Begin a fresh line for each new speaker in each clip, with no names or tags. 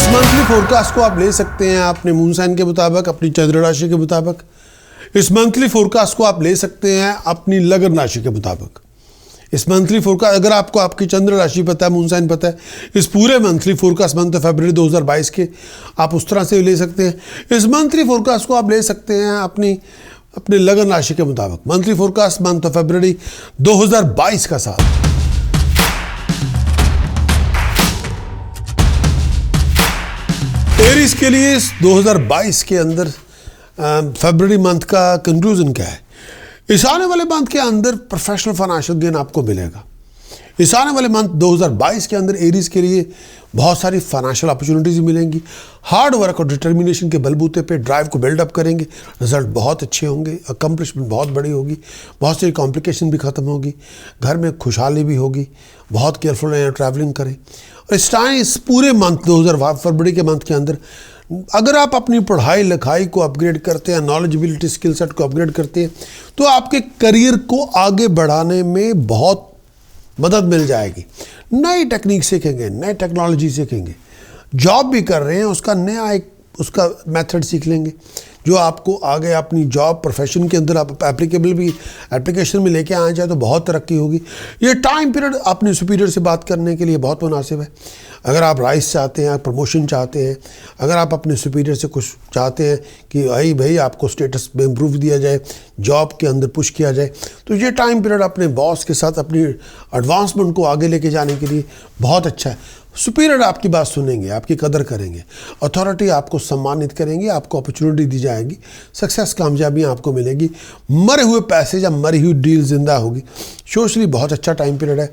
Monthly forecast को आप ले सकते हैं अपने मून साइन के मुताबिक, अपनी चंद्र राशि के मुताबिक। इस मंथली फोरकास्ट को आप ले सकते हैं अपनी लगन राशि के मुताबिक। इस मंथली फोरकास्ट, अगर आपको आपकी चंद्र राशि पता है, मून साइन पता है, इस पूरे मंथली फोरकास्ट मंथ फरवरी 2022 के आप उस तरह से ले सकते हैं। इस मंथली फोरकास्ट को आप ले सकते हैं अपनी लगन राशि के मुताबिक। मंथली फोरकास्ट मंथ फरवरी 2022 का साल। एरीज के लिए इस 2022 के अंदर फरवरी मंथ का कंक्लूजन क्या है? इस आने वाले मंथ के अंदर प्रोफेशनल फाइनेंशियल गेन आपको मिलेगा। इस आने वाले मंथ 2022 के अंदर एरीज के लिए बहुत सारी फाइनेंशियल अपॉर्चुनिटीज मिलेंगी। हार्ड वर्क और डिटर्मिनेशन के बलबूते पे ड्राइव को बिल्डअप करेंगे, रिजल्ट बहुत अच्छे होंगे, अकम्पलिशमेंट बहुत बड़ी होगी, बहुत सारी कॉम्प्लिकेशन भी खत्म होगी, घर में खुशहाली भी होगी। बहुत केयरफुल रहें, ट्रैवलिंग करें। और इस पूरे मंथ 2000 फरवरी के मंथ के अंदर अगर आप अपनी पढ़ाई लिखाई को अपग्रेड करते हैं, नॉलेजबिलिटी स्किल सेट को अपग्रेड करते हैं, तो आपके करियर को आगे बढ़ाने में बहुत मदद मिल जाएगी। नई टेक्निक सीखेंगे, नई टेक्नोलॉजी सीखेंगे। जॉब भी कर रहे हैं, उसका मेथड सीख लेंगे जो आपको आगे अपनी जॉब प्रोफेशन के अंदर आप एप्लीकेशन में लेके आए जाए तो बहुत तरक्की होगी। ये टाइम पीरियड अपने सुपीरियर से बात करने के लिए बहुत मुनासिब है। अगर आप राइज चाहते हैं, प्रमोशन चाहते हैं, अगर आप अपने सुपीरियर से कुछ चाहते हैं कि भाई आपको स्टेटस में इम्प्रूव दिया जाए, जॉब के अंदर पुश किया जाए, तो ये टाइम पीरियड अपने बॉस के साथ अपनी एडवांसमेंट को आगे लेके जाने के लिए बहुत अच्छा है। सुपीरियर आपकी बात सुनेंगे, आपकी कदर करेंगे, अथॉरिटी आपको सम्मानित करेंगे, आपको अपॉर्चुनिटी दी जाएगी, सक्सेस कामयाबियाँ आपको मिलेगी, मरे हुए पैसे या मरी हुई डील जिंदा होगी। सोशली बहुत अच्छा टाइम पीरियड है।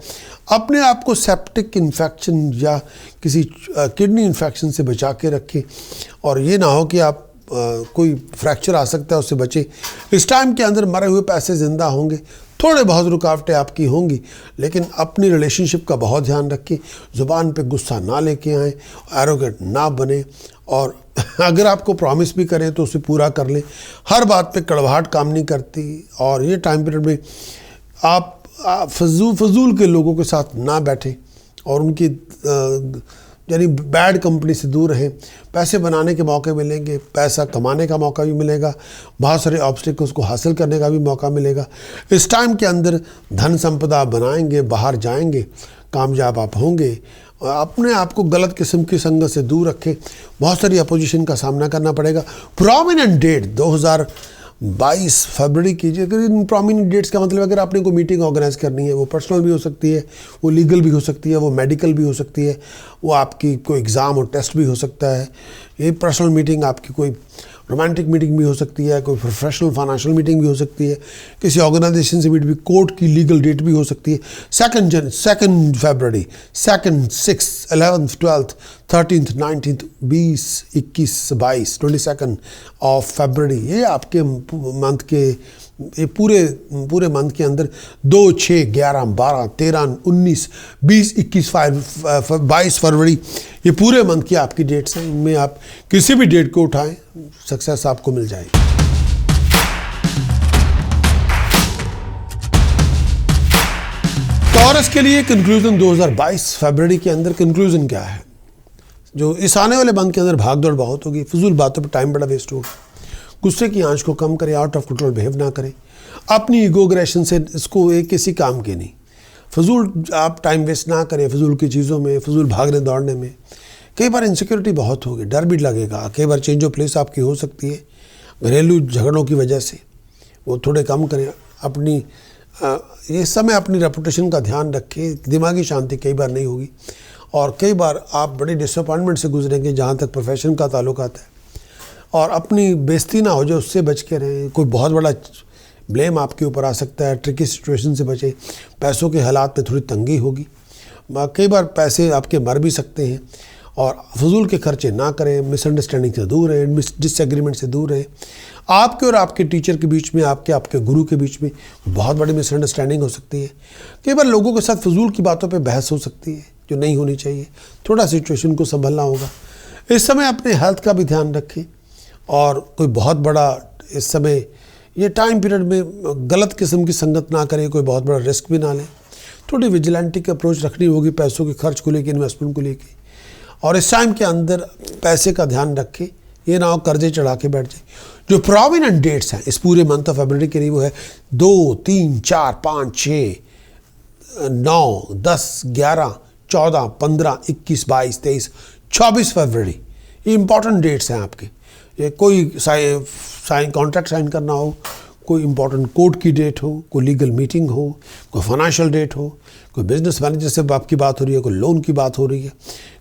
अपने आप को सेप्टिक इन्फेक्शन या किसी किडनी इन्फेक्शन से बचा के रखें, और ये ना हो कि आप कोई फ्रैक्चर आ सकता है उससे बचे। इस टाइम के अंदर मरे हुए पैसे ज़िंदा होंगे, थोड़े बहुत रुकावटें आपकी होंगी, लेकिन अपनी रिलेशनशिप का बहुत ध्यान रखें। ज़ुबान पे गुस्सा ना लेके आएँ, एरोगेंट ना बने, और अगर आपको प्रॉमिस भी करें तो उसे पूरा कर लें। हर बात पे कड़वाहट काम नहीं करती। और ये टाइम पीरियड में आप फजूल के लोगों के साथ ना बैठें और उनकी यानी बैड कंपनी से दूर रहें। पैसे बनाने के मौके मिलेंगे, पैसा कमाने का मौका भी मिलेगा, बहुत सारे ऑब्स्टिकल्स को हासिल करने का भी मौका मिलेगा। इस टाइम के अंदर धन संपदा बनाएंगे, बाहर जाएंगे, कामयाब आप होंगे। अपने आप को गलत किस्म की संगत से दूर रखें। बहुत सारी अपोजिशन का सामना करना पड़ेगा। प्रोमिनेंट डेट 2022 फरवरी कीजिए। इन प्रोमिनेंट डेट्स का मतलब अगर आपने कोई मीटिंग ऑर्गेनाइज करनी है, वो पर्सनल भी हो सकती है, वो लीगल भी हो सकती है, वो मेडिकल भी हो सकती है, वो आपकी कोई एग्ज़ाम और टेस्ट भी हो सकता है। ये पर्सनल मीटिंग आपकी कोई रोमांटिक मीटिंग भी हो सकती है, कोई प्रोफेशनल फाइनेंशियल मीटिंग भी हो सकती है, किसी ऑर्गेनाइजेशन से मीट भी, कोर्ट की लीगल डेट भी हो सकती है। 2 फरवरी, 2, 6, 11, 12, 13, 19, 20, 21, 22, 22 ऑफ फरवरी, ये आपके मंथ के ये पूरे मंथ के अंदर 2, 6, 11, 12, 13, 19, 20, 21, 22 फरवरी, ये पूरे मंथ की आपकी डेट्स हैं। इनमें आप किसी भी डेट को उठाएं, सक्सेस आपको मिल जाएगी। टॉरस के लिए कंक्लूजन 2022 फरवरी के अंदर कंक्लूजन क्या है? जो इस आने वाले मंथ के अंदर भाग दौड़ बहुत होगी, फजूल बातों पर टाइम बड़ा वेस्ट होगा। गुस्से की आंच को कम करें, आउट ऑफ कंट्रोल बिहेव ना करें। अपनी ईगो अग्रेशन से इसको एक किसी काम के नहीं, फजूल आप टाइम वेस्ट ना करें फजूल की चीज़ों में, फजूल भागने दौड़ने में। कई बार इनसिक्योरिटी बहुत होगी, डर भी लगेगा, कई बार चेंज ऑफ प्लेस आपकी हो सकती है घरेलू झगड़ों की वजह से, वो थोड़े कम करें। अपनी ये समय अपनी रेपुटेशन का ध्यान रखें। दिमागी शांति कई बार नहीं होगी, और कई बार आप बड़ी डिसअपॉइंटमेंट से गुजरेंगे जहाँ तक प्रोफेशन का ताल्लुक आता है। और अपनी बेइज्जती ना हो जाए, उससे बच के रहें। कोई बहुत बड़ा ब्लेम आपके ऊपर आ सकता है, ट्रिकी सिचुएशन से बचें। पैसों के हालात में थोड़ी तंगी होगी, कई बार पैसे आपके मर भी सकते हैं। और फजूल के खर्चे ना करें, मिसअंडरस्टैंडिंग से दूर रहें, डिसएग्रीमेंट से दूर रहें। आपके और आपके टीचर के बीच में, आपके गुरु के बीच में बहुत बड़ी मिसअंडरस्टैंडिंग हो सकती है। कई बार लोगों के साथ फजूल की बातों पे बहस हो सकती है जो नहीं होनी चाहिए। थोड़ा सिचुएशन को संभलना होगा। इस समय अपने हेल्थ का भी ध्यान रखें, और कोई बहुत बड़ा इस समय ये टाइम पीरियड में गलत किस्म की संगत ना करें, कोई बहुत बड़ा रिस्क भी ना लें। थोड़ी विजिलेंटी की अप्रोच रखनी होगी पैसों के खर्च को लेकर, इन्वेस्टमेंट को लेकर। और इस टाइम के अंदर पैसे का ध्यान रखें, ये ना हो कर्जे चढ़ा के बैठ जाए। जो प्रोमिनेंट डेट्स हैं इस पूरे मंथ ऑफ फरवरी के लिए वो है 2, 3, 4, 5, 6, 9, 10, 11, 14, 15, 21, 22, 23, 24 फरवरी। ये इंपॉर्टेंट डेट्स हैं आपके। ये कोई कॉन्ट्रैक्ट साइन करना हो, कोई इंपॉर्टेंट कोर्ट की डेट हो, कोई लीगल मीटिंग हो, कोई फाइनेंशियल डेट हो, कोई बिजनेस मैनेजर से आपकी बात हो रही है, कोई लोन की बात हो रही है,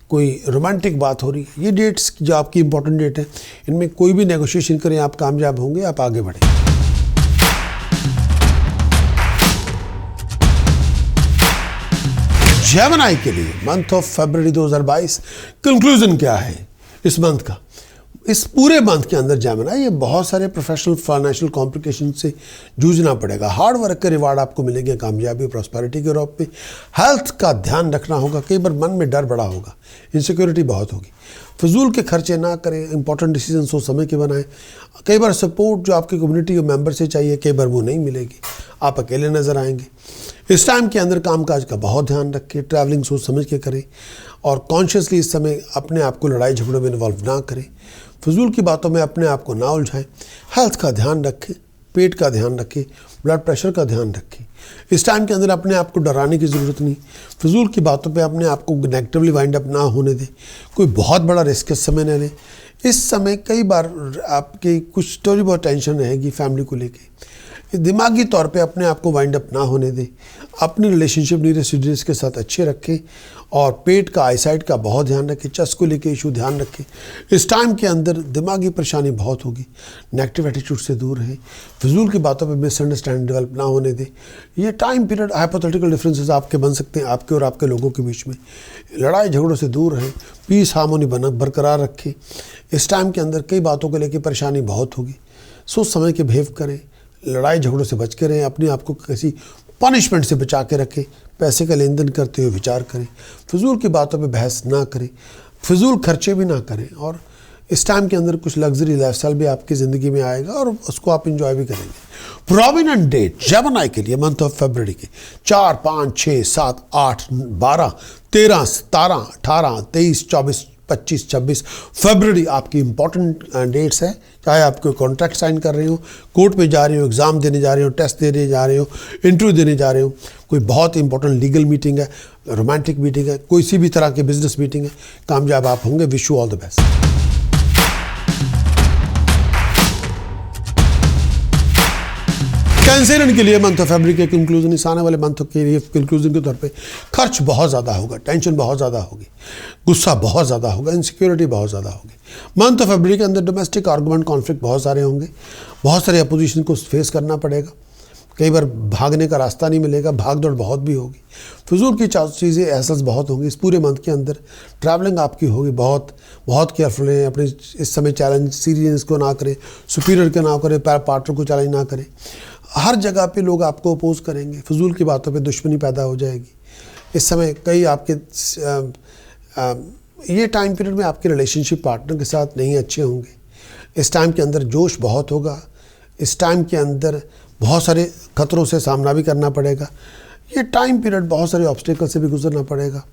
कोई रोमांटिक बात हो रही है, ये डेट्स जो आपकी इंपॉर्टेंट डेट है, इनमें कोई भी नेगोशिएशन करें आप कामयाब होंगे, आप आगे बढ़ें। जेमिनी के लिए मंथ ऑफ फरवरी 2022 कंक्लूजन क्या है इस मंथ का? इस पूरे मंथ के अंदर जेमिनी ये बहुत सारे प्रोफेशनल फाइनेंशियल कॉम्प्लिकेशन से जूझना पड़ेगा। हार्ड वर्क के रिवार्ड आपको मिलेंगे कामयाबी प्रॉस्पेरिटी के रूप में। हेल्थ का ध्यान रखना होगा, कई बार मन में डर बड़ा होगा, इनसिक्योरिटी बहुत होगी। फजूल के खर्चे ना करें, इंपॉर्टेंट डिसीजन सोच समझ के बनाएं। कई बार सपोर्ट जो आपकी कम्युनिटी के मेंबर से चाहिए, कई बार वो नहीं मिलेगी, आप अकेले नज़र आएंगे। इस टाइम के अंदर कामकाज का बहुत ध्यान रखें, ट्रैवलिंग सोच समझ के करें और कॉन्शियसली इस समय अपने आप को लड़ाई झगड़ों में इन्वॉल्व ना करें। फजूल की बातों में अपने आप को ना उलझाएं। हेल्थ का ध्यान रखें, पेट का ध्यान रखें, ब्लड प्रेशर का ध्यान रखें। इस टाइम के अंदर अपने आप को डराने की ज़रूरत नहीं। फजूल की बातों पे अपने आप को नेगेटिवली वाइंड अप ना होने दें। कोई बहुत बड़ा रिस्क इस समय न लें। इस समय कई बार आपकी कुछ थोड़ी बहुत टेंशन रहेगी फैमिली को लेके। दिमागी तौर पे अपने आप को वाइंड अप ना होने दें। अपनी रिलेशनशिप नीरे सीनियर्स के साथ अच्छे रखें और पेट का आईसाइट का बहुत ध्यान रखें। चेस्ट को लेके इशू ध्यान रखें। इस टाइम के अंदर दिमागी परेशानी बहुत होगी। नेगेटिव एटीट्यूड से दूर रहें। फजूल की बातों पे मिसअंडरस्टैंडिंग डेवलप ना होने दें। ये टाइम पीरियड हाइपोथेटिकल डिफरेंसेस आपके बन सकते हैं, आपके और आपके लोगों के बीच में। लड़ाई झगड़ों से दूर रहें, पीस हार्मोनी बरकरार रखें। इस टाइम के अंदर कई बातों को लेकर परेशानी बहुत होगी। सोच समझ के बिहेव करें, लड़ाई झगड़ों से बच के रहें, अपने आप को किसी पनिशमेंट से बचा के रखें। पैसे का लेन देन करते हुए विचार करें। फजूल की बातों पे बहस ना करें, फजूल खर्चे भी ना करें। और इस टाइम के अंदर कुछ लग्जरी लाइफस्टाइल भी आपकी ज़िंदगी में आएगा और उसको आप इंजॉय भी करेंगे। प्रोमिनेंट डेट जेमिनी के लिए मंथ ऑफ फरवरी के 4, 5, 6, 7, 8, 12, 13, 17, 18, 23, 24, 25, 26 फरवरी आपकी इंपॉर्टेंट डेट्स है। चाहे आप कोई कॉन्ट्रैक्ट साइन कर रहे हो, कोर्ट में जा रहे हो, एग्ज़ाम देने जा रहे हो, टेस्ट देने जा रहे हो, इंटरव्यू देने जा रहे हो, कोई बहुत इंपॉर्टेंट लीगल मीटिंग है, रोमांटिक मीटिंग है, कोई सी भी तरह की बिजनेस मीटिंग है, कामयाब आप होंगे। Wish you all the best. Cancerian के लिए मंथ ऑफ फरवरी के कंक्लूजन, इस आने वाले मंथ के लिए कंक्लूजन के तौर पे खर्च बहुत ज़्यादा होगा, टेंशन बहुत ज़्यादा होगी, गुस्सा बहुत ज़्यादा होगा, इनसिक्योरिटी बहुत ज़्यादा होगी। मंथ ऑफ फरवरी के अंदर डोमेस्टिक आर्गुमेंट कॉन्फ्लिक्ट बहुत सारे होंगे, बहुत सारे अपोजिशन को फेस करना पड़ेगा। कई बार भागने का रास्ता नहीं मिलेगा, भाग दौड़ बहुत भी होगी। फजूल की चीज़ें एहसास बहुत होंगी। इस पूरे मंथ के अंदर ट्रैवलिंग आपकी होगी, बहुत केयरफुल रहें। अपने इस समय चैलेंज सीरियस को ना करें, सुपीरियर को ना करें, पार्टनर को चैलेंज ना करें। हर जगह पे लोग आपको अपोज करेंगे, फजूल की बातों पे दुश्मनी पैदा हो जाएगी। इस समय कई आपके ये टाइम पीरियड में आपके रिलेशनशिप पार्टनर के साथ नहीं अच्छे होंगे। इस टाइम के अंदर जोश बहुत होगा। इस टाइम के अंदर बहुत सारे खतरों से सामना भी करना पड़ेगा। ये टाइम पीरियड बहुत सारे ऑब्स्टिकल से भी गुजरना पड़ेगा।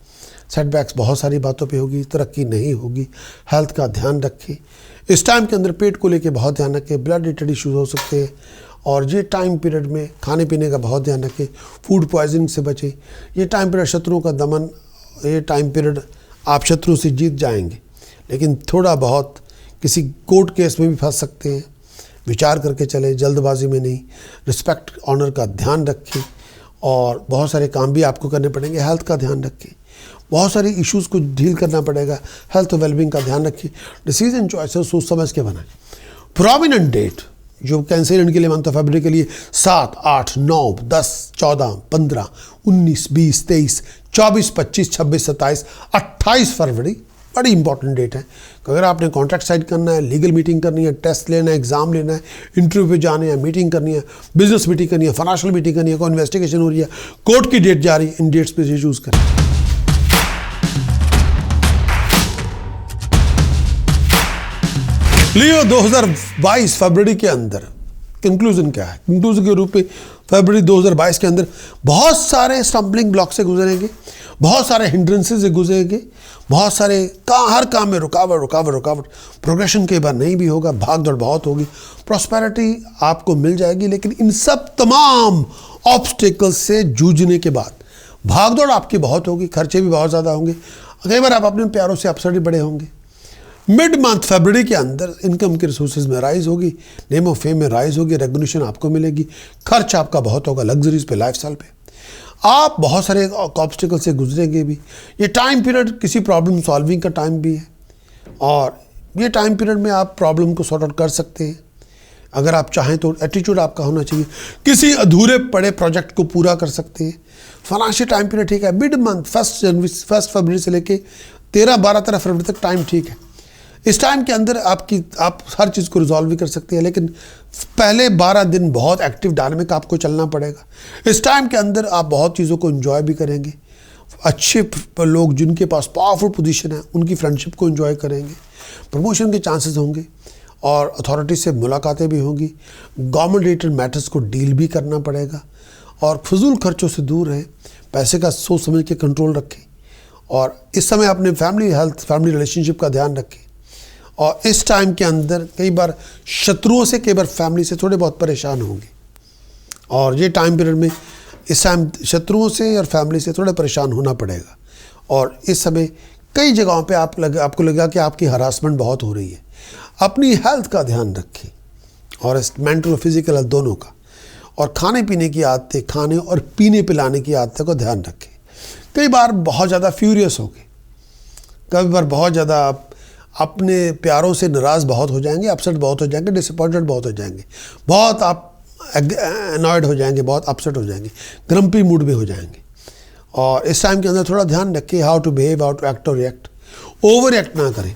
सेटबैक्स बहुत सारी बातों पे होगी, तरक्की नहीं होगी। हेल्थ का ध्यान रखें। इस टाइम के अंदर पेट को लेके बहुत ध्यान रखें। ब्लड रिलेटेड इश्यूज हो सकते हैं और ये टाइम पीरियड में खाने पीने का बहुत ध्यान रखें। फूड पॉइजनिंग से बचें। ये टाइम पीरियड शत्रुओं का दमन, ये टाइम पीरियड आप शत्रु से जीत जाएंगे, लेकिन थोड़ा बहुत किसी कोर्ट केस में भी फंस सकते हैं। विचार करके चलें, जल्दबाजी में नहीं। रिस्पेक्ट ऑनर का ध्यान रखें और बहुत सारे काम भी आपको करने पड़ेंगे। हेल्थ का ध्यान रखें। बहुत सारे इश्यूज़ को डील करना पड़ेगा। हेल्थ और वेलबींग का ध्यान रखें। डिसीजन चॉइसेस सोच समझ के बनाएं। प्रोमिनेंट डेट जो कैंसरियन के लिए मंथ ऑफ फरवरी के लिए 7, 8, 9, 10, 14, 15, 19, 20, 23, 24, 25, 26, 27, 28 फरवरी बड़ी इंपॉर्टेंट डेट है। अगर आपने कॉन्ट्रैक्ट साइन करना है, लीगल मीटिंग करनी है, टेस्ट लेना है, एग्जाम लेना है, इंटरव्यू पे जाने हैं, मीटिंग करनी है, बिजनेस मीटिंग करनी है, फाइनेंशियल मीटिंग करनी है, कोई इन्वेस्टिगेशन हो रही है, कोर्ट की डेट जा रही है, इन डेट्स पे चूज करें। लियो 2022 फरवरी के अंदर कंक्लूजन क्या है? कंक्लूजन के रूप में फरवरी 2022 के अंदर बहुत सारे स्टम्बलिंग ब्लॉक से गुजरेंगे, बहुत सारे हिंड्रेंसेस से गुजरेंगे, बहुत सारे हर काम में रुकावट, प्रोग्रेशन कई बार नहीं भी होगा, भाग दौड़ बहुत होगी, प्रॉस्पेरिटी आपको मिल जाएगी। लेकिन इन सब तमाम ऑब्स्टिकल्स से जूझने के बाद भाग दौड़ आपकी बहुत होगी, खर्चे भी बहुत ज़्यादा होंगे, कई बार आप अपने प्यारों से अपसेट भी बड़े होंगे। मिड मंथ फरवरी के अंदर इनकम के रिसोर्सेज में राइज होगी, नेम ऑफ फेम में राइज होगी, रिकॉग्निशन आपको मिलेगी, खर्च आपका बहुत होगा लग्जरीज पे, लाइफस्टाइल पे। आप बहुत सारे ऑब्स्टिकल से गुजरेंगे भी। ये टाइम पीरियड किसी प्रॉब्लम सॉल्विंग का टाइम भी है, और ये टाइम पीरियड में आप प्रॉब्लम को सॉर्ट आउट कर सकते हैं अगर आप चाहें तो। एटीट्यूड आपका होना चाहिए, किसी अधूरे पड़े प्रोजेक्ट को पूरा कर सकते हैं। फाइनेंशियल टाइम पीरियड ठीक है, मिड मंथ 1 फरवरी से लेके 13 फरवरी तक टाइम ठीक है। इस टाइम के अंदर आप हर चीज़ को रिजॉल्व भी कर सकते हैं, लेकिन पहले 12 दिन बहुत एक्टिव डायनामिक आपको चलना पड़ेगा। इस टाइम के अंदर आप बहुत चीज़ों को एंजॉय भी करेंगे, अच्छे लोग जिनके पास पावरफुल पोजीशन है उनकी फ्रेंडशिप को एंजॉय करेंगे, प्रमोशन के चांसेस होंगे, और अथॉरिटी से मुलाकातें भी होंगी। गवर्नमेंट रिलेटेड मैटर्स को डील भी करना पड़ेगा, और फजूल खर्चों से दूर रहें, पैसे का सोच समझ के कंट्रोल रखें, और इस समय अपने फैमिली हेल्थ, फैमिली रिलेशनशिप का ध्यान रखें। और इस टाइम के अंदर कई बार शत्रुओं से, कई बार फैमिली से थोड़े बहुत परेशान होंगे, और ये टाइम पीरियड में इस टाइम शत्रुओं से और फैमिली से थोड़े परेशान होना पड़ेगा। और इस समय कई जगहों पे आपको लगा कि आपकी हरासमेंट बहुत हो रही है। अपनी हेल्थ का ध्यान रखें, और मेंटल और फिजिकल हेल्थ दोनों का, और खाने पीने की आदतें, खाने और पीने पिलाने की आदतें को ध्यान रखें। कई बार बहुत ज़्यादा फ्यूरियस हो गए, कई बार बहुत ज़्यादा अपने प्यारों से नाराज़ बहुत हो जाएंगे, अपसेट बहुत हो जाएंगे, डिसअपॉइंटेड बहुत हो जाएंगे, बहुत आप अनॉयड हो जाएंगे, बहुत अपसेट हो जाएंगे, ग्रम्पी मूड में हो जाएंगे। और इस टाइम के अंदर थोड़ा ध्यान रखें how to behave, how to act और रिएक्ट। ओवर रिएक्ट ना करें।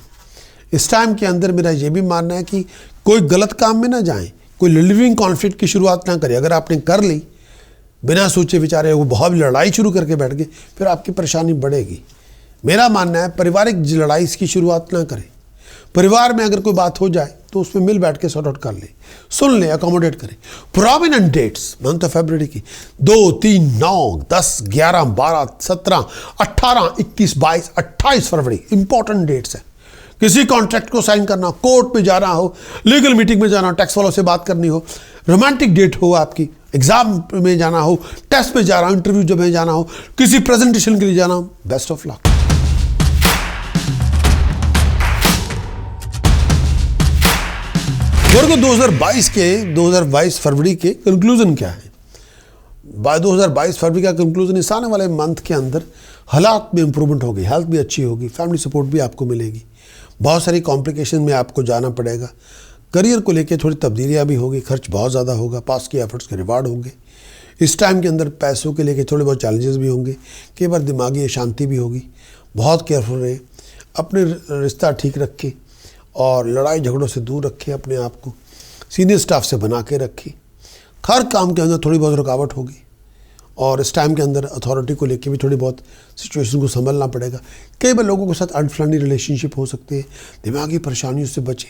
इस टाइम के अंदर मेरा ये भी मानना है कि कोई गलत काम में ना जाएं, कोई लिविंग कॉन्फ्लिक्ट की शुरुआत ना करें। अगर आपने कर ली बिना सोचे विचारे, वो बहुत लड़ाई शुरू करके बैठ गए, फिर आपकी परेशानी बढ़ेगी। मेरा मानना है पारिवारिक लड़ाई की शुरुआत ना करें। परिवार में अगर कोई बात हो जाए तो उसमें मिल बैठ के सॉर्ट आउट कर ले, सुन ले, अकोमोडेट करें। प्रोमिनेंट डेट्स मंथ ऑफ फरवरी की 2, 3, 9, 10, 11, 12, 17, 18, 21, 22, 28 फरवरी इंपॉर्टेंट डेट्स है। किसी कॉन्ट्रैक्ट को साइन करना, कोर्ट में जाना हो, लीगल मीटिंग में जाना, टैक्स वालों से बात करनी हो, रोमांटिक डेट हो, आपकी एग्जाम में जाना हो, टेस्ट में जाना हो, इंटरव्यू में जाना हो, किसी प्रेजेंटेशन के लिए जाना हो, बेस्ट ऑफ लक। वर्ग 2022 फरवरी के कंक्लूजन क्या है? 2022 फरवरी का कंक्लूजन, इस आने वाले मंथ के अंदर हालात में इंप्रूवमेंट होगी, हेल्थ भी अच्छी होगी, फैमिली सपोर्ट भी आपको मिलेगी, बहुत सारी कॉम्प्लिकेशन में आपको जाना पड़ेगा, करियर को लेके थोड़ी तब्दीलियां भी होगी, खर्च बहुत ज़्यादा होगा, पास के एफर्ट्स के रिवार्ड होंगे। इस टाइम के अंदर पैसों के लेके थोड़े बहुत चैलेंजेस भी होंगे, कई बार दिमागी अशांति भी होगी। बहुत केयरफुल रहे, अपने रिश्ता ठीक रखें, और लड़ाई झगड़ों से दूर रखें अपने आप को, सीनियर स्टाफ से बना के रखें। हर काम के अंदर थोड़ी बहुत रुकावट होगी, और इस टाइम के अंदर अथॉरिटी को लेके भी थोड़ी बहुत सिचुएशन को संभलना पड़ेगा। कई बार लोगों के साथ अनफ्रेंडली रिलेशनशिप हो सकते हैं, दिमागी परेशानियों से बचें,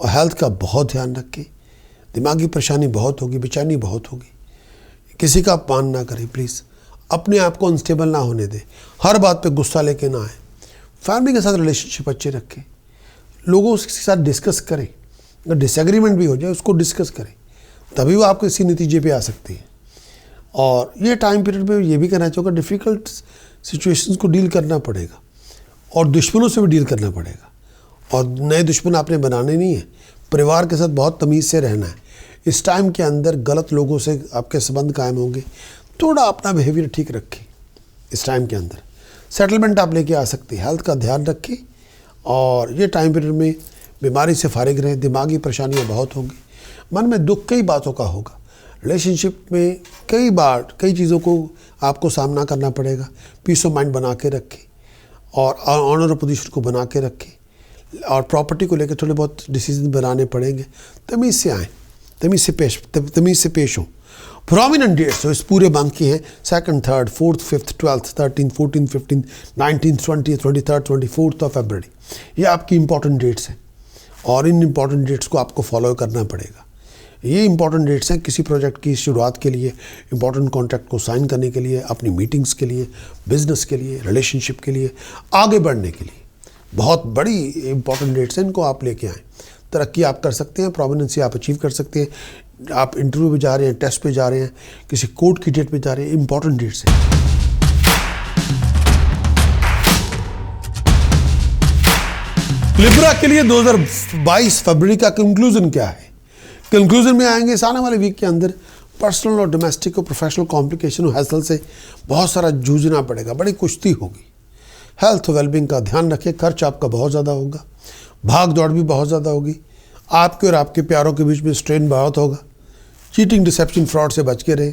और हेल्थ का बहुत ध्यान रखें। दिमागी परेशानी बहुत होगी, बेचैनी बहुत होगी, किसी का अपमान ना करें प्लीज़, अपने आप को अनस्टेबल ना होने दें, हर बात पे गुस्सा लेके ना आए, फैमिली के साथ रिलेशनशिप अच्छे रखें, लोगों के साथ डिस्कस करें, अगर डिसएग्रीमेंट भी हो जाए उसको डिस्कस करें, तभी वो आप किसी नतीजे पे आ सकते हैं। और ये टाइम पीरियड में ये भी कहना चाहूँगा, डिफ़िकल्ट सिचुएशंस को डील करना पड़ेगा, और दुश्मनों से भी डील करना पड़ेगा, और नए दुश्मन आपने बनाने नहीं है, परिवार के साथ बहुत तमीज़ से रहना है। इस टाइम के अंदर गलत लोगों से आपके संबंध कायम होंगे, थोड़ा अपना बिहेवियर ठीक रखें। इस टाइम के अंदर सेटलमेंट आप लेके आ सकते हैं, हेल्थ का ध्यान रखें, और ये टाइम पीरियड में बीमारी से फारिग रहें। दिमागी परेशानियां बहुत होंगी, मन में दुख कई बातों का होगा, रिलेशनशिप में कई बार कई चीज़ों को आपको सामना करना पड़ेगा। पीस ऑफ माइंड बना के रखें, और ऑनर पोजीशन को बना के रखें, और प्रॉपर्टी को लेकर थोड़े बहुत डिसीजन बनाने पड़ेंगे। तमीज़ से आएँ, तमीज़ से पेश हों। प्रोमिनेंट डेट्स जो इस पूरे मंथ की हैं, 2nd, 3rd, 4th, 5th, 12th, 13th, 14th, 15th, 19th, 20th, 23rd, 24th of February, ये आपकी इंपॉर्टेंट डेट्स हैं, और इन इंपॉर्टेंट डेट्स को आपको फॉलो करना पड़ेगा। ये इंपॉर्टेंट डेट्स हैं किसी प्रोजेक्ट की शुरुआत के लिए, इंपॉर्टेंट कॉन्ट्रैक्ट को साइन करने के लिए, अपनी मीटिंग्स के लिए, बिजनेस के लिए, रिलेशनशिप के लिए, आगे बढ़ने के लिए। बहुत बड़ी इंपॉर्टेंट डेट्स हैं, इनको आप लेके आएँ। तरक्की आप कर सकते हैं, प्रोमिनेंसी आप अचीव कर सकते हैं। आप इंटरव्यू पे जा रहे हैं, टेस्ट पे जा रहे हैं, किसी कोर्ट की डेट पे जा रहे हैं, इंपॉर्टेंट डेट्स हैं। लिब्रा के लिए 2022 फरवरी का कंक्लूजन क्या है? कंक्लूजन में आएंगे, इस आने वाले वीक के अंदर पर्सनल और डोमेस्टिक और प्रोफेशनल कॉम्प्लिकेशन और हैसल से बहुत सारा जूझना पड़ेगा, बड़ी कुश्ती होगी। हेल्थ और वेलबींग का ध्यान रखें, खर्च आपका बहुत ज़्यादा होगा, भाग दौड़ भी बहुत ज़्यादा होगी, आपके और आपके प्यारों के बीच में स्ट्रेन बहुत होगा। चीटिंग, डिसेप्शन, फ्रॉड से बच के रहे।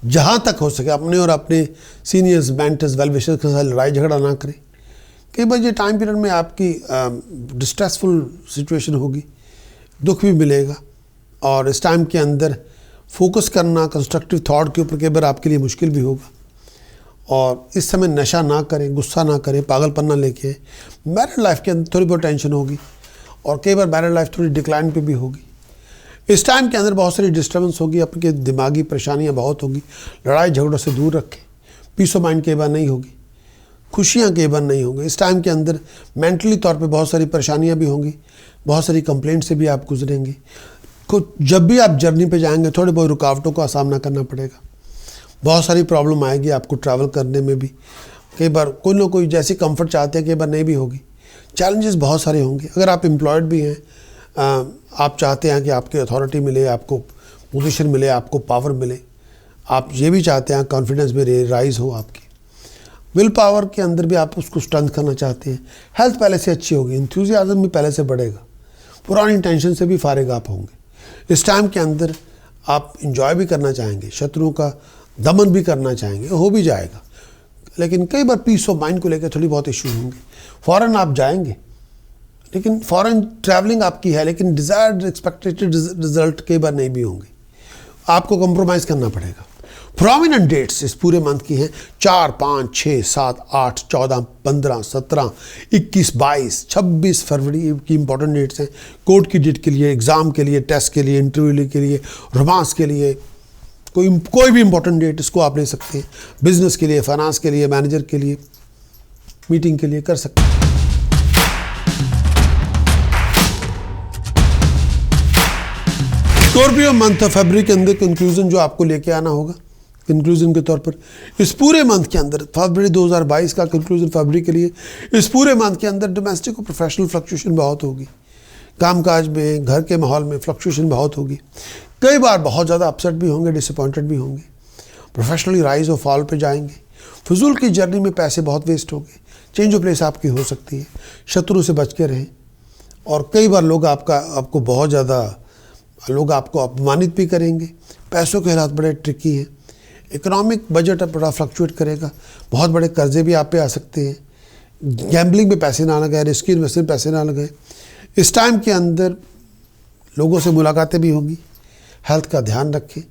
जहाँ तक हो सके अपने और अपने सीनियर्स, मेंटर्स, वेल विशर्स के साथ लड़ाई झगड़ा ना करें। कई बार ये टाइम पीरियड में आपकी डिस्ट्रेसफुल सिचुएशन होगी, दुख भी मिलेगा, और इस टाइम के अंदर फोकस करना कंस्ट्रक्टिव थॉट के ऊपर कई बार आपके लिए मुश्किल भी होगा। और इस समय नशा ना करें, गुस्सा ना करें, पागलपन ना लेके। मैरिड लाइफ के अंदर थोड़ी बहुत टेंशन होगी, और कई बार मैरिड लाइफ थोड़ी डिक्लाइन पे भी होगी। इस टाइम के अंदर बहुत सारी डिस्टर्बेंस होगी, आपके दिमागी परेशानियां बहुत होगी। लड़ाई झगड़ों से दूर रखें। पीस ऑफ माइंड कई बार नहीं होगी, खुशियाँ कई बार नहीं होंगी। इस टाइम के अंदर मेंटली तौर पे बहुत सारी परेशानियाँ भी होंगी, बहुत सारी कंप्लेंट से भी आप गुजरेंगे। जब भी आप जर्नी पे जाएंगे थोड़ी बहुत रुकावटों का सामना करना पड़ेगा, बहुत सारी प्रॉब्लम आएगी आपको ट्रैवल करने में भी। कई बार कोई ना कोई जैसी कंफर्ट चाहते हैं कई बार नहीं भी होगी, चैलेंजेस बहुत सारे होंगे। अगर आप एम्प्लॉयड भी हैं, आप चाहते हैं कि आपकी अथॉरिटी मिले, आपको पोजीशन मिले, आपको पावर मिले, आप ये भी चाहते हैं कॉन्फिडेंस में राइज हो आपकी। विल पावर के अंदर भी आप उसको स्ट्रेंथ करना चाहते हैं। हेल्थ पहले से अच्छी होगी, इंथुजियाज्म भी पहले से बढ़ेगा, पुरानी टेंशन से भी फारिग आप होंगे। इस टाइम के अंदर आप इंजॉय भी करना चाहेंगे, शत्रुओं का दमन भी करना चाहेंगे, हो भी जाएगा। लेकिन कई बार पीस ऑफ माइंड को लेकर थोड़ी बहुत इशू होंगे। फॉरेन आप जाएंगे, लेकिन फॉरेन ट्रैवलिंग आपकी है, लेकिन डिज़ायर्ड एक्सपेक्टेड रिजल्ट कई बार नहीं भी होंगे, आपको कंप्रोमाइज़ करना पड़ेगा। प्रोमिनेंट डेट्स इस पूरे मंथ की हैं 4, 5, 6, 7, 8, 14, 15, 17, 21, 22, 26 फरवरी की इंपॉर्टेंट डेट्स हैं। कोर्ट की डेट के लिए, एग्ज़ाम के लिए, टेस्ट के लिए, इंटरव्यू के लिए, रोमांस के लिए, कोई भी इंपॉर्टेंट डेट इसको आप ले सकते हैं। बिजनेस के लिए, फाइनेंस के लिए, मैनेजर के लिए, मीटिंग के लिए कर सकते हैं। स्कॉर्पियो मंथ ऑफ फरवरी के अंदर कंक्लूजन जो आपको लेके आना होगा, कंक्लूजन के तौर पर इस पूरे मंथ के अंदर, फरवरी 2022 का कंक्लूजन फरवरी के लिए, इस पूरे मंथ के अंदर डोमेस्टिक और प्रोफेशनल फ्लक्चुएशन बहुत होगी। कामकाज में, घर के माहौल में फ्लक्चुएशन बहुत होगी। कई बार बहुत ज़्यादा अपसेट भी होंगे, डिसअपॉइंटेड भी होंगे। प्रोफेशनली राइज और फॉल पे जाएंगे। फजूल की जर्नी में पैसे बहुत वेस्ट होंगे। चेंज ऑफ प्लेस आपकी हो सकती है। शत्रु से बच के रहें। और कई बार लोग आपको बहुत ज़्यादा लोग आपको अपमानित भी करेंगे। पैसों के हालात बड़े ट्रिकी हैं। इकोनॉमिक बजट अब बड़ा फ्लक्चुएट करेगा। बहुत बड़े कर्जे भी आप पे आ सकते हैं। गैम्बलिंग में पैसे ना लगाए, रिस्की इन्वेस्टमेंट पैसे ना लगाए। इस टाइम के अंदर लोगों से मुलाकातें भी होंगी। हेल्थ का ध्यान रखें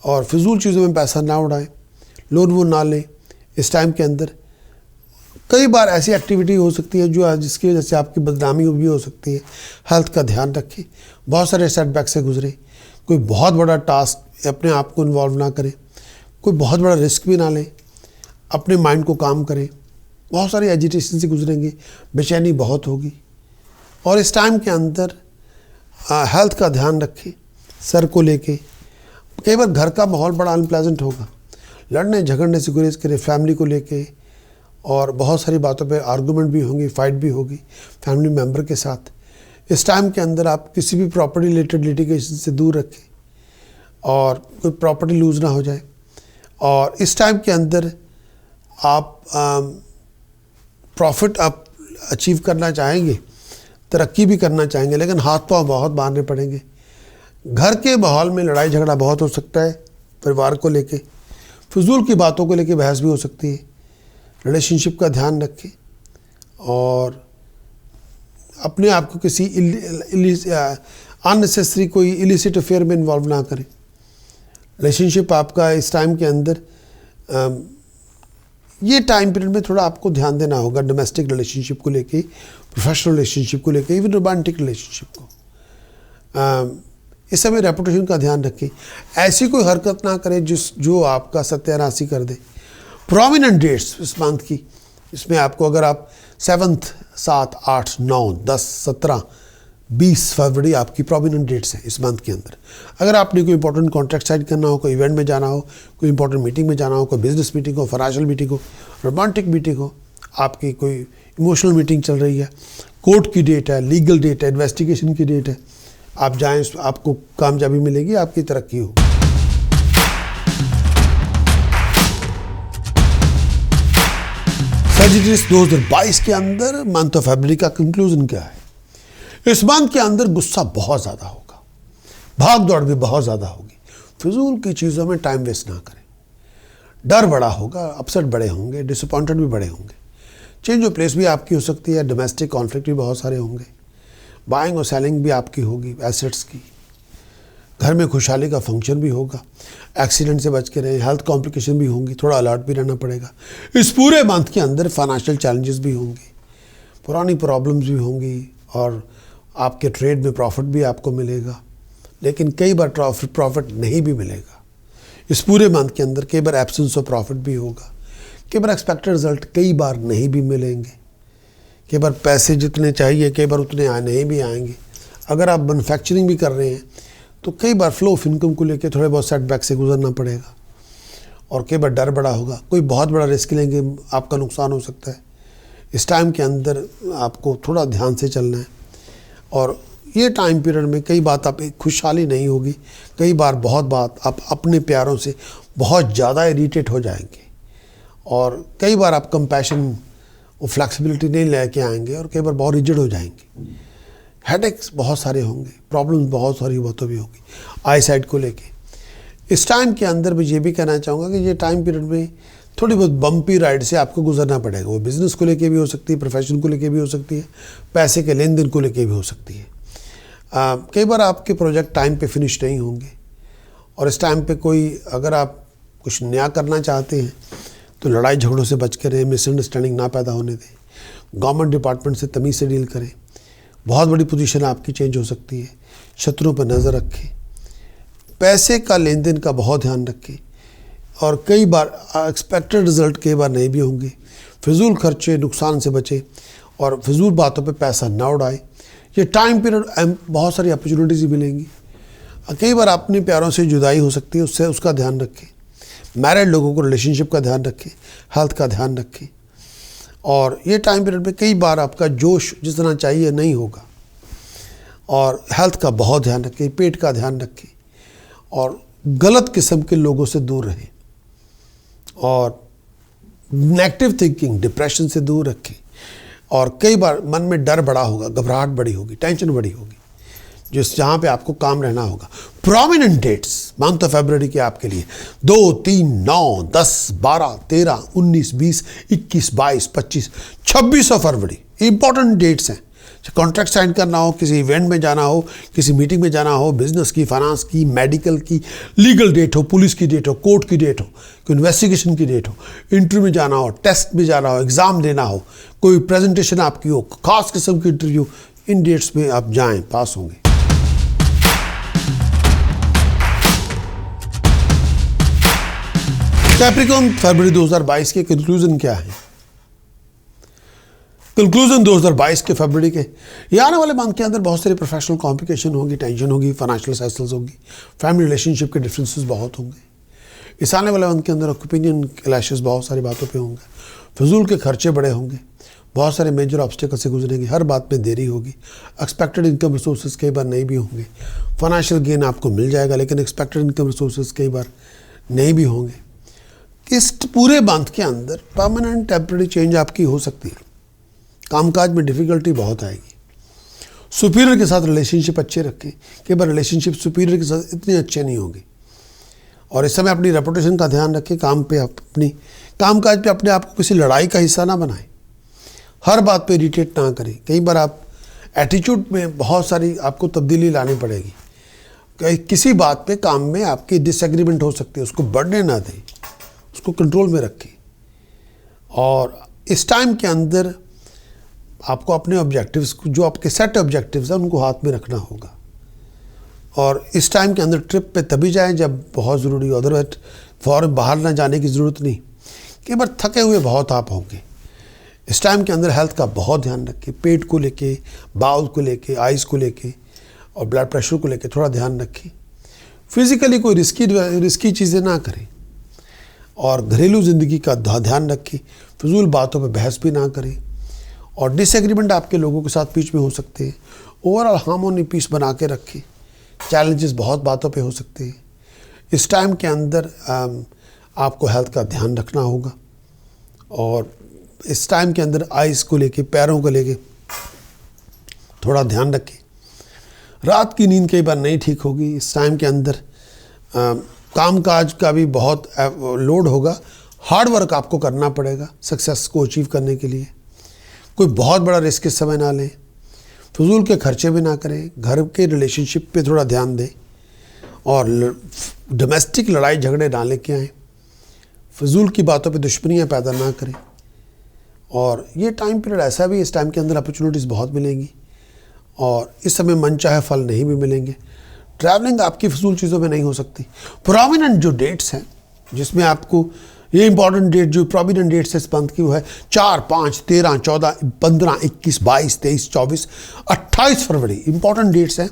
और फिजूल चीज़ों में पैसा ना उड़ाएं, लोन वो ना लें। इस टाइम के अंदर कई बार ऐसी एक्टिविटी हो सकती है जिसकी वजह से आपकी बदनामी भी हो सकती है। हेल्थ का ध्यान रखें। बहुत सारे सेटबैक से गुजरे। कोई बहुत बड़ा टास्क अपने आप को इन्वॉल्व ना करें। कोई बहुत बड़ा रिस्क भी ना लें। अपने माइंड को काम करें। बहुत सारी एजिटेशन से गुजरेंगे, बेचैनी बहुत होगी। और इस टाइम के अंदर हेल्थ का ध्यान रखें। सर को लेके कई बार घर का माहौल बड़ा अनप्लेजेंट होगा। लड़ने झगड़ने से गुरेज करें फैमिली को लेके। और बहुत सारी बातों पे आर्गूमेंट भी होंगी, फाइट भी होगी फैमिली मेम्बर के साथ। इस टाइम के अंदर आप किसी भी प्रॉपर्टी रिलेटेड लिटिगेशन से दूर रखें और कोई प्रॉपर्टी लूज ना हो जाए। और इस टाइम के अंदर आप प्रॉफिट आप अचीव करना चाहेंगे, तरक्की भी करना चाहेंगे, लेकिन हाथ पाँव बहुत बांधने पड़ेंगे। घर के माहौल में लड़ाई झगड़ा बहुत हो सकता है। परिवार को लेके फजूल की बातों को लेके बहस भी हो सकती है। रिलेशनशिप का ध्यान रखें और अपने आप को किसी अननेसेसरी कोई इलिसिट अफेयर में इन्वॉल्व ना करें। रिलेशनशिप आपका इस टाइम के अंदर ये टाइम पीरियड में थोड़ा आपको ध्यान देना होगा डोमेस्टिक रिलेशनशिप को लेके, प्रोफेशनल रिलेशनशिप को लेके, इवन रोमांटिक रिलेशनशिप को। इस समय रेपुटेशन का ध्यान रखें, ऐसी कोई हरकत ना करें जो आपका सत्यानाशी कर दे। प्रोमिनेंट डेट्स इस मंथ की, इसमें आपको अगर आप 7, 7, 8, 9, 10, 17, 20 फरवरी आपकी प्रोमिनेंट डेट्स हैं इस मंथ के अंदर। अगर आपने कोई इंपॉर्टेंट कॉन्ट्रैक्ट साइन करना हो, कोई इवेंट में जाना हो, कोई इंपॉर्टेंट मीटिंग में जाना हो, कोई बिजनेस मीटिंग हो, फाइनेंशियल मीटिंग हो, रोमांटिक मीटिंग हो, आपकी कोई इमोशनल मीटिंग चल रही है, कोर्ट की डेट है, लीगल डेट है, इन्वेस्टिगेशन की डेट है, आप जाएं, आपको कामयाबी मिलेगी, आपकी तरक्की हो। सजिटेरियस 2022 के अंदर मंथ ऑफ फरवरी का कंक्लूजन क्या है? इस मंथ के अंदर गुस्सा बहुत ज़्यादा होगा, भाग दौड़ भी बहुत ज़्यादा होगी, फिजूल की चीज़ों में टाइम वेस्ट ना करें, डर बड़ा होगा, अपसेट बड़े होंगे, डिसअपॉइंटेड भी बड़े होंगे, चेंज ऑफ प्लेस भी आपकी हो सकती है, डोमेस्टिक कॉन्फ्लिक्ट भी बहुत सारे होंगे, बाइंग और सेलिंग भी आपकी होगी एसेट्स की, घर में खुशहाली का फंक्शन भी होगा, एक्सीडेंट से बच के रहें, हेल्थ कॉम्प्लिकेशन भी होंगी, थोड़ा अलर्ट भी रहना पड़ेगा। इस पूरे मंथ के अंदर फाइनेंशियल चैलेंजेस भी होंगे, पुरानी प्रॉब्लम्स भी होंगी, और आपके ट्रेड में प्रॉफिट भी आपको मिलेगा, लेकिन कई बार प्रॉफिट नहीं भी मिलेगा। इस पूरे मंथ के अंदर कई बार एब्सेंस ऑफ प्रॉफिट भी होगा, कई बार एक्सपेक्टेड रिजल्ट कई बार नहीं भी मिलेंगे, कई बार पैसे जितने चाहिए कई बार उतने नहीं भी आएंगे। अगर आप मैन्युफैक्चरिंग भी कर रहे हैं तो कई बार फ्लो ऑफ इनकम को लेकर थोड़े बहुत सेटबैक से गुजरना पड़ेगा, और कई बार डर बड़ा होगा, कोई बहुत बड़ा रिस्क लेंगे, आपका नुकसान हो सकता है। इस टाइम के अंदर आपको थोड़ा ध्यान से चलना है, और ये टाइम पीरियड में कई बात आप खुशहाली नहीं होगी, कई बार बहुत बात आप अपने प्यारों से बहुत ज़्यादा इरिटेट हो जाएंगे, और कई बार आप कंपैशन और फ्लेक्सिबिलिटी नहीं लेके आएंगे, और कई बार बहुत रिजिड हो जाएंगे। हेडेक्स बहुत सारे होंगे, प्रॉब्लम्स बहुत सारी बातों भी होगी आई साइड को लेके। इस टाइम के अंदर मैं ये भी कहना चाहूँगा कि ये टाइम पीरियड में थोड़ी बहुत बम्पी राइड से आपको गुजरना पड़ेगा। वो बिज़नेस को लेके भी हो सकती है, प्रोफेशन को लेके भी हो सकती है, पैसे के लेन देन को लेके भी हो सकती है। कई बार आपके प्रोजेक्ट टाइम पे फिनिश नहीं होंगे, और इस टाइम पे कोई अगर आप कुछ नया करना चाहते हैं तो लड़ाई झगड़ों से बच कर रहें, मिसअंडरस्टैंडिंग ना पैदा होने दें, गवर्नमेंट डिपार्टमेंट से तमीज़ से डील करें, बहुत बड़ी पोजीशन आपकी चेंज हो सकती है, शत्रुओं पर नज़र रखें, पैसे का लेन देन का बहुत ध्यान रखें, और कई बार एक्सपेक्टेड रिजल्ट कई बार नहीं भी होंगे। फिजूल खर्चे, नुकसान से बचें, और फिजूल बातों पे पैसा ना उड़ाएं। ये टाइम पीरियड बहुत सारी अपॉर्चुनिटीज़ मिलेंगी। कई बार अपने प्यारों से जुदाई हो सकती है, उससे उसका ध्यान रखें। मैरिड लोगों को रिलेशनशिप का ध्यान रखें, हेल्थ का ध्यान रखें, और ये टाइम पीरियड में कई बार आपका जोश जितना चाहिए नहीं होगा, और हेल्थ का बहुत ध्यान रखें, पेट का ध्यान रखें, और गलत किस्म के लोगों से दूर रहें, और नेगेटिव थिंकिंग, डिप्रेशन से दूर रखें। और कई बार मन में डर बड़ा होगा, घबराहट बड़ी होगी, टेंशन बड़ी होगी, जहाँ पे आपको काम रहना होगा। प्रोमिनेंट डेट्स मंथ ऑफ फरवरी के आपके लिए 2, 3, 9, 10, 12, 13, 19, 20, 21, 22, 25, 26 फरवरी इंपॉर्टेंट डेट्स हैं। कॉन्ट्रैक्ट साइन करना हो, किसी इवेंट में जाना हो, किसी मीटिंग में जाना हो, बिजनेस की, फाइनेंस की, मेडिकल की, लीगल डेट हो, पुलिस की डेट हो, कोर्ट की डेट हो, कोई इन्वेस्टिगेशन की डेट हो, इंटरव्यू में जाना हो, टेस्ट में जाना हो, एग्ज़ाम देना हो, कोई प्रेजेंटेशन आपकी हो, खास किस्म की इंटरव्यू, इन डेट्स में आप जाएं, पास होंगे। कैप्रिकॉर्न फरवरी 2022 के कंक्लूजन क्या है? कंक्लूजन 2022 के फरवरी के, ये आने वाले मंथ के अंदर बहुत सारी प्रोफेशनल कॉम्प्लिकेशन होगी, टेंशन होगी, फाइनेंशियल साइकिल्स होगी, फैमिली रिलेशनशिप के डिफरेंसेस बहुत होंगे। इस आने वाले मंथ के अंदर ओपिनियन क्लैशेस बहुत सारी बातों पे होंगे, फिजूल के खर्चे बड़े होंगे, बहुत सारे मेजर ऑब्स्टिकल से गुजरेंगे, हर बात में देरी होगी, एक्सपेक्टेड इनकम रिसोर्सेज कई बार नहीं भी होंगे, फाइनेंशियल गेन आपको मिल जाएगा, लेकिन एक्सपेक्टेड इनकम रिसोर्सेज कई बार नहीं भी होंगे। इस पूरे मंथ के अंदर परमानेंट टेम्परेरी चेंज आपकी हो सकती है, कामकाज में डिफ़िकल्टी बहुत आएगी, सुपीरियर के साथ रिलेशनशिप अच्छे रखें, कई बार रिलेशनशिप सुपीरियर के साथ इतने अच्छे नहीं होंगे, और इस समय अपनी रेपुटेशन का ध्यान रखें, कामकाज पे अपने आप को किसी लड़ाई का हिस्सा ना बनाएं, हर बात पे इरिटेट ना करें। कई बार आप एटीट्यूड में बहुत सारी आपको तब्दीली लानी पड़ेगी, किसी बात पे काम में आपकी डिसएग्रीमेंट हो सकती है, उसको बढ़ने ना दें, उसको कंट्रोल में रखें। और इस टाइम के अंदर आपको अपने ऑब्जेक्टिव्स, जो आपके सेट ऑब्जेक्टिव्स हैं, उनको हाथ में रखना होगा। और इस टाइम के अंदर ट्रिप पे तभी जाएं जब बहुत ज़रूरी हो, अदरवाइज फ़ौरन बाहर ना जाने की ज़रूरत नहीं। कई बार थके हुए बहुत आप होंगे। इस टाइम के अंदर हेल्थ का बहुत ध्यान रखिए, पेट को लेके, बाउल को लेके, आइज़ को लेके और ब्लड प्रेशर को लेके थोड़ा ध्यान रखिए। फिज़िकली कोई रिस्की चीज़ें ना करें और घरेलू ज़िंदगी का ध्यान रखें। फजूल बातों पे बहस भी ना करें और डिसएग्रीमेंट आपके लोगों के साथ बीच में हो सकते हैं। ओवरऑल हार्मोनी पीस बना के रखें। चैलेंजेस बहुत बातों पे हो सकते हैं। इस टाइम के अंदर आपको हेल्थ का ध्यान रखना होगा और इस टाइम के अंदर आइज़ को लेके, पैरों को लेके थोड़ा ध्यान रखें। रात की नींद कई बार नहीं ठीक होगी। इस टाइम के अंदर कामकाज का भी बहुत लोड होगा। हार्ड वर्क आपको करना पड़ेगा सक्सेस को अचीव करने के लिए। कोई बहुत बड़ा रिस्क इस समय ना लें। फजूल के खर्चे भी ना करें। घर के रिलेशनशिप पे थोड़ा ध्यान दें और डोमेस्टिक लड़ाई झगड़े ना लेके आएँ। फजूल की बातों पे दुश्मनियाँ पैदा ना करें। और ये टाइम पीरियड ऐसा भी, इस टाइम के अंदर अपॉर्चुनिटीज़ बहुत मिलेंगी और इस समय मनचाहे फल नहीं भी मिलेंगे। ट्रैवलिंग आपकी फजूल चीज़ों में नहीं हो सकती। प्रोमिनेंट जो डेट्स हैं जिसमें आपको ये इंपॉर्टेंट डेट जो प्रोमिनेंट डेट्स है इस मंथ की, वो है 4, 5, 13, 14, 15, 21, 22, 23, 24, 28 फरवरी। इंपॉर्टेंट डेट्स हैं।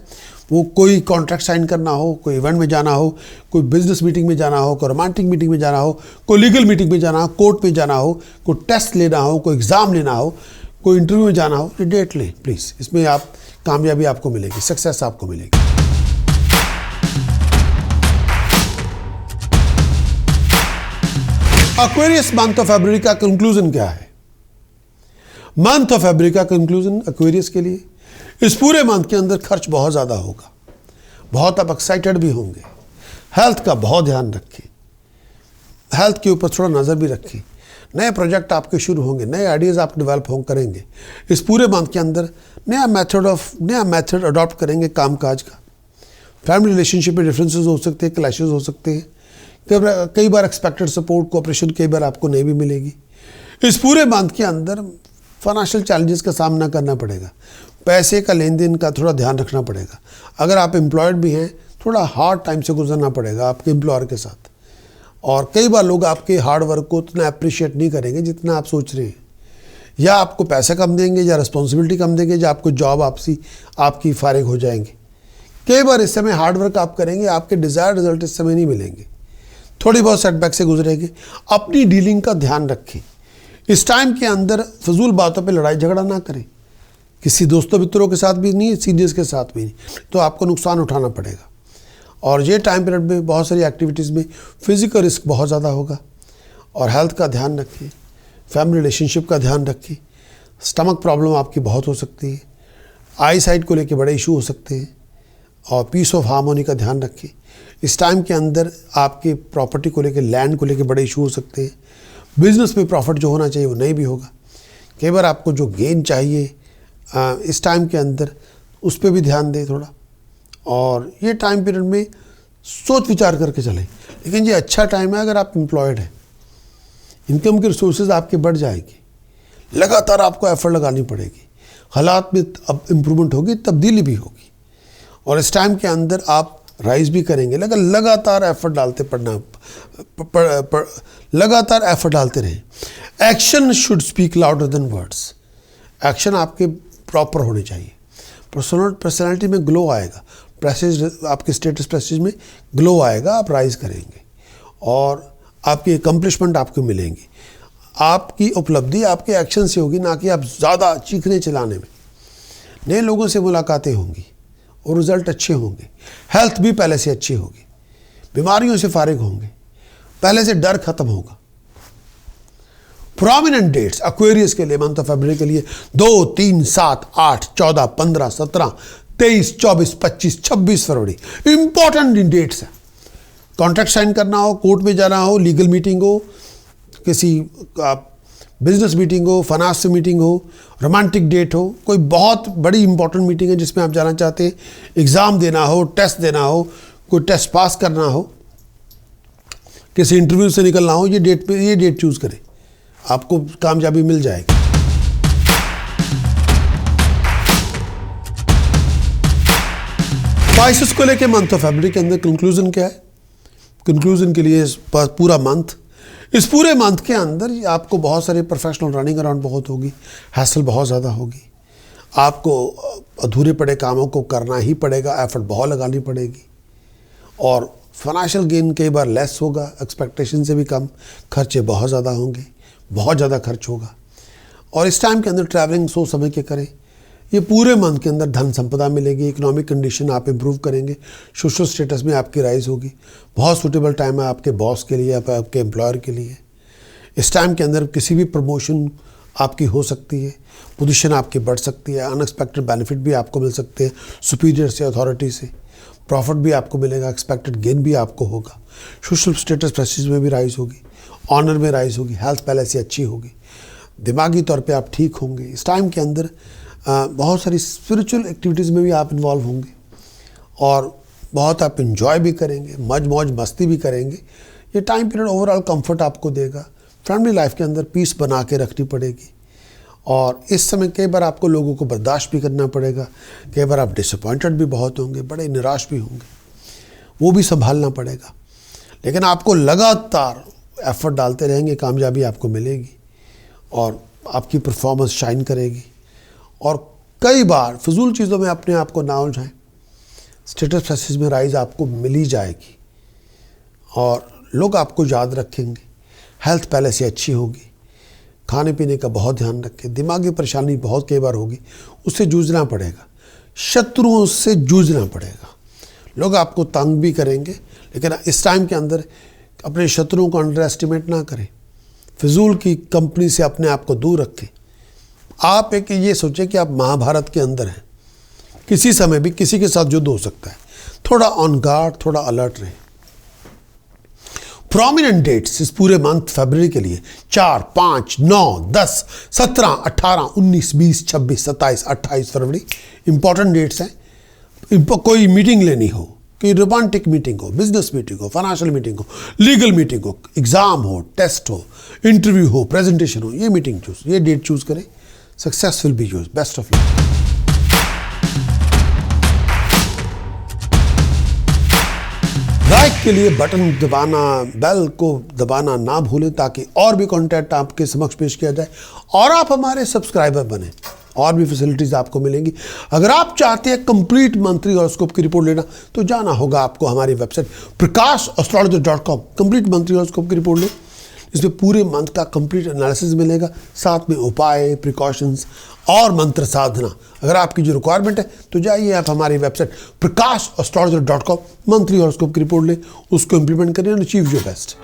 वो कोई कॉन्ट्रैक्ट साइन करना हो, कोई इवेंट में जाना हो, कोई बिजनेस मीटिंग में जाना हो, कोई रोमांटिक मीटिंग में जाना हो, कोई लीगल मीटिंग में जाना हो, कोर्ट में जाना हो, कोई टेस्ट लेना हो, कोई एग्ज़ाम लेना हो, कोई इंटरव्यू में जाना हो, ये डेट लें प्लीज़। इसमें आप कामयाबी आपको मिलेगी, सक्सेस आपको मिलेगी। एक्वेरियस मंथ ऑफ फरवरी का कंक्लूजन क्या है? मंथ ऑफ फरवरी का कंक्लूजन एक्वेरियस के लिए, इस पूरे मंथ के अंदर खर्च बहुत ज़्यादा होगा, बहुत आप एक्साइटेड भी होंगे। हेल्थ का बहुत ध्यान रखें। हेल्थ के ऊपर थोड़ा नज़र भी रखें। नए प्रोजेक्ट आपके शुरू होंगे, नए आइडियाज़ आप डेवलप करेंगे। इस पूरे मंथ के अंदर नया मेथड अडॉप्ट करेंगे कामकाज का। फैमिली रिलेशनशिप में डिफरेंसेस हो सकते हैं, क्लैशेस हो सकते हैं। कई बार एक्सपेक्टेड सपोर्ट, कोऑपरेशन कई बार आपको नहीं भी मिलेगी। इस पूरे मंथ के अंदर फाइनेंशियल चैलेंजेस का सामना करना पड़ेगा। पैसे का लेन देन का थोड़ा ध्यान रखना पड़ेगा। अगर आप एम्प्लॉयड भी हैं, थोड़ा हार्ड टाइम से गुजरना पड़ेगा आपके एम्प्लॉयर के साथ। और कई बार लोग आपके हार्ड वर्क को उतना अप्रिशिएट नहीं करेंगे जितना आप सोच रहे हैं। या आपको पैसा कम देंगे, या रिस्पॉन्सिबिलिटी कम देंगे, या आपको जॉब आपकी फारिग हो जाएंगे। कई बार इस समय हार्ड वर्क आप करेंगे, आपके डिज़ायर्ड रिजल्ट इस समय नहीं मिलेंगे। थोड़ी बहुत सेटबैक से गुजरेंगे। अपनी डीलिंग का ध्यान रखें। इस टाइम के अंदर फजूल बातों पे लड़ाई झगड़ा ना करें। किसी दोस्तों मित्रों के साथ भी नहीं, सीनियर्स के साथ भी नहीं, तो आपको नुकसान उठाना पड़ेगा। और ये टाइम पीरियड में बहुत सारी एक्टिविटीज़ में फिजिकल रिस्क बहुत ज़्यादा होगा। और हेल्थ का ध्यान रखें, फैमिली रिलेशनशिप का ध्यान रखें। स्टमक प्रॉब्लम आपकी बहुत हो सकती है। आई साइट को लेकर बड़े इशू हो सकते हैं। और पीस ऑफ हार्मोनी का ध्यान रखें। इस टाइम के अंदर आपके प्रॉपर्टी को लेकर, लैंड को लेकर बड़े इशू हो सकते हैं। बिजनेस में प्रॉफिट जो होना चाहिए वो नहीं भी होगा। कई बार आपको जो गेन चाहिए इस टाइम के अंदर, उस पर भी ध्यान दें थोड़ा। और ये टाइम पीरियड में सोच विचार करके चलें। लेकिन ये अच्छा टाइम है अगर आप एम्प्लॉयड हैं। इनकम की रिसोर्सेज आपके बढ़ जाएगी। लगातार आपको एफर्ट लगानी पड़ेगी। हालात में अब इम्प्रूवमेंट होगी, तब्दीली भी होगी। और इस टाइम के अंदर आप राइज भी करेंगे। लगातार एफर्ट डालते लगातार एफर्ट डालते रहें। Action should speak louder than words. Action आपके प्रॉपर होने चाहिए। पर्सनालिटी में ग्लो आएगा। प्रेस्टीज, आपके स्टेटस प्रेस्टीज में ग्लो आएगा। आप राइज करेंगे और आपकी अकम्पलिशमेंट आपको मिलेंगी। आपकी उपलब्धि आपके एक्शन से होगी, ना कि आप ज़्यादा चीखने चिल्लाने में। नए लोगों से मुलाकातें होंगी और रिजल्ट अच्छे होंगे। हेल्थ भी पहले से अच्छी होगी। बीमारियों से फारिग होंगे। पहले से डर खत्म होगा। प्रोमिनेंट डेट्स एक्वेरियस के लिए मंथ ऑफ फरवरी के लिए 2, 3, 7, 8, 14, 15, 17, 23, 24, 25, 26 फरवरी इंपॉर्टेंट डेट्स हैं। कॉन्ट्रैक्ट साइन करना हो, कोर्ट में जाना हो, लीगल मीटिंग हो, किसी बिजनेस मीटिंग हो, फाइनेंस मीटिंग हो, रोमांटिक डेट हो, कोई बहुत बड़ी इंपॉर्टेंट मीटिंग है जिसमें आप जाना चाहते हैं, एग्ज़ाम देना हो, टेस्ट देना हो, कोई टेस्ट पास करना हो, किसी इंटरव्यू से निकलना हो, ये डेट चूज़ करें, आपको कामयाबी मिल जाएगी। स्पाइसेस को लेके मंथ ऑफ फरवरी के अंदर कंक्लूजन क्या है? कंक्लूजन के लिए पूरा मंथ, इस पूरे मंथ के अंदर आपको बहुत सारे प्रोफेशनल रनिंग अराउंड बहुत होगी, हैसल बहुत ज़्यादा होगी, आपको अधूरे पड़े कामों को करना ही पड़ेगा, एफर्ट बहुत लगानी पड़ेगी, और फाइनेंशियल गेन कई बार लेस होगा, एक्सपेक्टेशन से भी कम, खर्चे बहुत ज़्यादा होंगे, बहुत ज़्यादा खर्च होगा। और इस टाइम के अंदर ट्रैवलिंग सोच समझ के करें। ये पूरे मंथ के अंदर धन संपदा मिलेगी, इकोनॉमिक कंडीशन आप इम्प्रूव करेंगे, सोशल स्टेटस में आपकी राइज होगी। बहुत सूटेबल टाइम है आपके बॉस के लिए, आपके एम्प्लॉयर के लिए। इस टाइम के अंदर किसी भी प्रमोशन आपकी हो सकती है, पोजीशन आपकी बढ़ सकती है, अनएक्सपेक्टेड बेनिफिट भी आपको मिल सकते हैं सुपीरियर से, अथॉरिटी से, प्रॉफिट भी आपको मिलेगा, एक्सपेक्टेड गेन भी आपको होगा, सोशल स्टेटस प्रेस्टीज में भी राइज होगी, ऑनर में राइज होगी, हेल्थ पहले से अच्छी होगी, दिमागी तौर पे आप ठीक होंगे। इस टाइम के अंदर बहुत सारी स्पिरिचुअल एक्टिविटीज़ में भी आप इन्वॉल्व होंगे और बहुत आप इंजॉय भी करेंगे, मौज मस्ती भी करेंगे। ये टाइम पीरियड ओवरऑल कंफर्ट आपको देगा। फैमिली लाइफ के अंदर पीस बना के रखनी पड़ेगी, और इस समय कई बार आपको लोगों को बर्दाश्त भी करना पड़ेगा, कई बार आप डिसअपॉइंटेड भी बहुत होंगे, बड़े निराश भी होंगे, वो भी संभालना पड़ेगा। लेकिन आपको लगातार एफर्ट डालते रहेंगे, कामयाबी आपको मिलेगी और आपकी परफॉर्मेंस शाइन करेगी। और कई बार फिजूल चीज़ों में अपने आप को ना उलझाएं, स्टेटस प्रेस्टीज में राइज आपको मिल ही जाएगी और लोग आपको याद रखेंगे, हेल्थ पहले से अच्छी होगी, खाने पीने का बहुत ध्यान रखें, दिमागी परेशानी बहुत कई बार होगी, उससे जूझना पड़ेगा, शत्रुओं से जूझना पड़ेगा। लोग आपको तंग भी करेंगे, लेकिन इस टाइम के अंदर अपने शत्रुओं को अंडर एस्टिमेट ना करें, फिजूल की कंपनी से अपने आप को दूर रखें। आप एक ये सोचें कि आप महाभारत के अंदर हैं, किसी समय भी किसी के साथ युद्ध हो सकता है, थोड़ा ऑन गार्ड, थोड़ा अलर्ट रहें। प्रोमिनेंट डेट्स इस पूरे मंथ फरवरी के लिए 4, 5, 9, 10, 17, 18, 19, 20, 26, 27, 28 फरवरी इंपॉर्टेंट डेट्स हैं। कोई मीटिंग लेनी हो, कोई रोमांटिक मीटिंग हो, बिजनेस मीटिंग हो, फाइनेंशियल मीटिंग हो, लीगल मीटिंग हो, एग्जाम हो, टेस्ट हो, इंटरव्यू हो, प्रेजेंटेशन हो, ये मीटिंग चूज, ये डेट चूज करें। Success will be yours. Best of luck. Like के लिए बटन दबाना, बेल को दबाना ना भूलें ताकि और भी कंटेंट आपके समक्ष पेश किया जाए और आप हमारे सब्सक्राइबर बने, और भी फैसिलिटीज आपको मिलेंगी। अगर आप चाहते हैं कंप्लीट मंथली हॉरोस्कोप की रिपोर्ट लेना तो जाना होगा आपको हमारी website prakash.astrologer.com। Complete monthly horoscope की रिपोर्ट लें, इसमें पूरे मंथ का कंप्लीट एनालिसिस मिलेगा, साथ में उपाय, प्रिकॉशंस और मंत्र साधना। अगर आपकी जो रिक्वायरमेंट है तो जाइए आप हमारी वेबसाइट prakash.astrologer.com, मंथली हॉरोस्कोप की रिपोर्ट लें, उसको इंप्लीमेंट करें और अचीव योर बेस्ट।